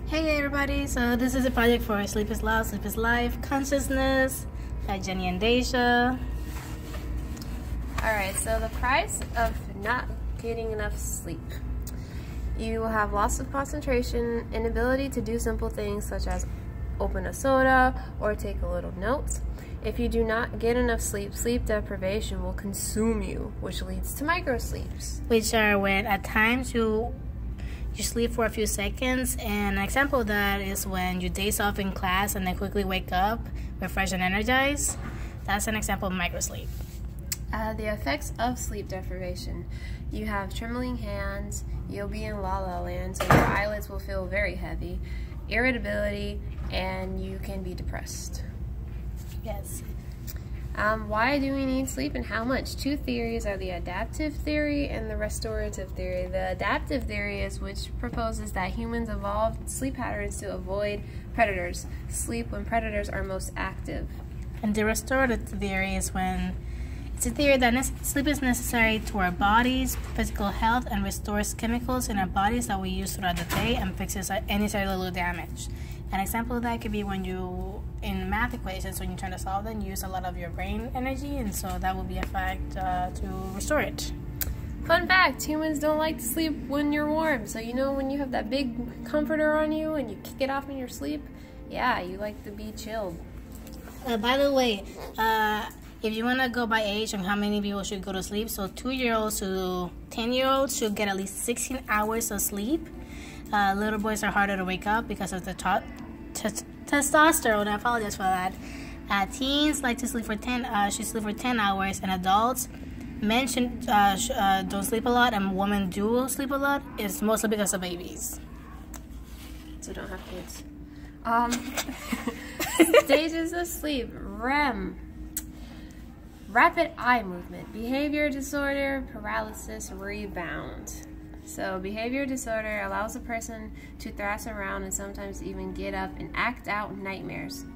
Hey everybody, so this is a project for Sleep is Love, Sleep is Life, Consciousness by Jenny and Deja. Alright, so the price of not getting enough sleep. You will have loss of concentration, inability to do simple things such as open a soda or take a little note. If you do not get enough sleep, sleep deprivation will consume you, which leads to microsleeps. Which are when at times you sleep for a few seconds, and an example of that is when you daze off in class and then quickly wake up, refreshed and energized. That's an example of microsleep. The effects of sleep deprivation. You have trembling hands, you'll be in la-la land, so your eyelids will feel very heavy, irritability, and you can be depressed. Yes. Why do we need sleep and how much? Two theories are the adaptive theory and the restorative theory. The adaptive theory is which proposes that humans evolved sleep patterns to avoid predators, sleep when predators are most active. And the restorative theory is when it's a theory that sleep is necessary to our bodies, physical health, and restores chemicals in our bodies that we use throughout the day and fixes any cellular damage. An example of that could be when you, in math equations, when you're trying to solve them, you use a lot of your brain energy, and so that will be a fact to restore it. Fun fact, humans don't like to sleep when you're warm. So you know when you have that big comforter on you and you kick it off in your sleep? Yeah, you like to be chilled. By the way, if you want to go by age and how many people should go to sleep, so 2-year-olds to 10-year-olds should get at least 16 hours of sleep. Little boys are harder to wake up because of the testosterone. I apologize for that. Teens like to sleep for 10 hours, and adults, men don't sleep a lot, and women do sleep a lot. It's mostly because of babies. So don't have kids. Stages of sleep. REM. Rapid eye movement. Behavior disorder, paralysis, rebound. So behavior disorder allows a person to thrash around and sometimes even get up and act out nightmares.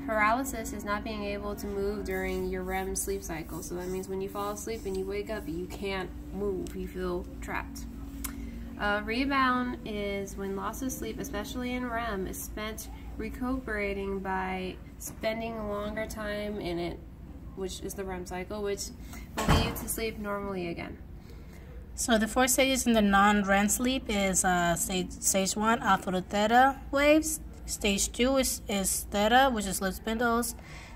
Paralysis is not being able to move during your REM sleep cycle. So that means when you fall asleep and you wake up, you can't move. You feel trapped. Rebound is when loss of sleep, especially in REM, is spent recuperating by spending a longer time in it, which is the REM cycle, which will lead you to sleep normally again. So the 4 stages in the non-REM sleep is stage 1, alpha to theta waves. Stage 2 is theta, which is sleep spindles.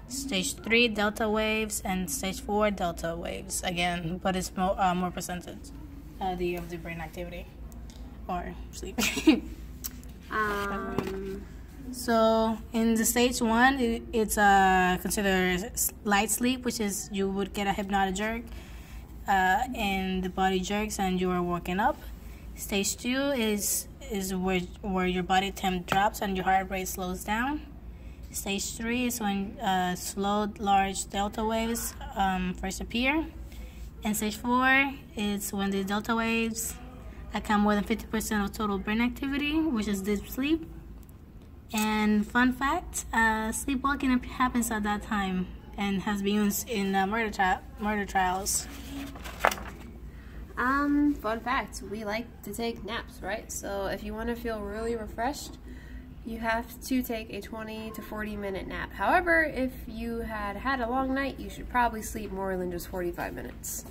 Stage 3, delta waves, and stage 4, delta waves. Again, but it's more percentage of the brain activity or sleep. So in the stage 1, it's considered light sleep, which is you would get a hypnotic jerk. And the body jerks and you are woken up. Stage 2 is where your body temp drops and your heart rate slows down. Stage 3 is when slow, large delta waves first appear. And stage 4 is when the delta waves account more than 50% of total brain activity, which is deep sleep. And fun fact, sleepwalking happens at that time and has been used in murder trials. Fun fact, we like to take naps, right? So if you want to feel really refreshed, you have to take a 20 to 40 minute nap. However, if you had a long night, you should probably sleep more than just 45 minutes.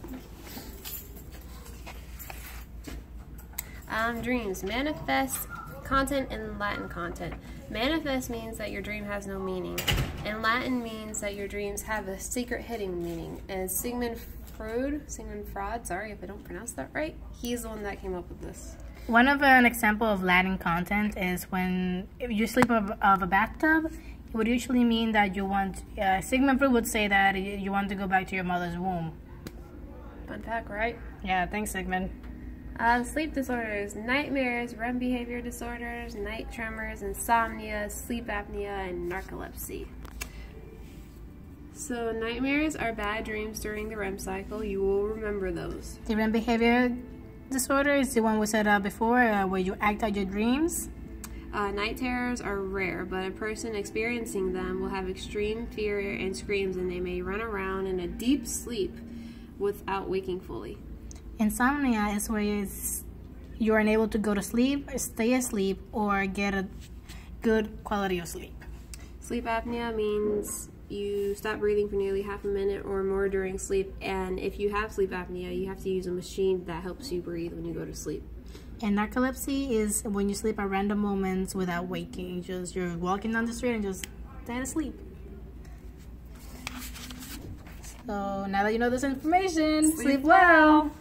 Dreams. Manifest content and Latin content. Manifest means that your dream has no meaning, and Latin means that your dreams have a secret hidden meaning. And Sigmund Freud, sorry if I don't pronounce that right, he's the one that came up with this. One of an example of Latin content is when you sleep of a bathtub, it would usually mean that you want, Sigmund Freud would say that you want to go back to your mother's womb. Fun fact, right? Yeah, thanks Sigmund. Sleep disorders, nightmares, REM behavior disorders, night tremors, insomnia, sleep apnea, and narcolepsy. So nightmares are bad dreams during the REM cycle. You will remember those. The REM behavior disorder is the one we said before, where you act out your dreams. Night terrors are rare, but a person experiencing them will have extreme fear and screams, and they may run around in a deep sleep without waking fully. Insomnia is where you're unable to go to sleep, stay asleep, or get a good quality of sleep. Sleep apnea means you stop breathing for nearly half a minute or more during sleep, and if you have sleep apnea, you have to use a machine that helps you breathe when you go to sleep. And narcolepsy is when you sleep at random moments without waking. Just you're walking down the street and just dead asleep. So now that you know this information, sleep well.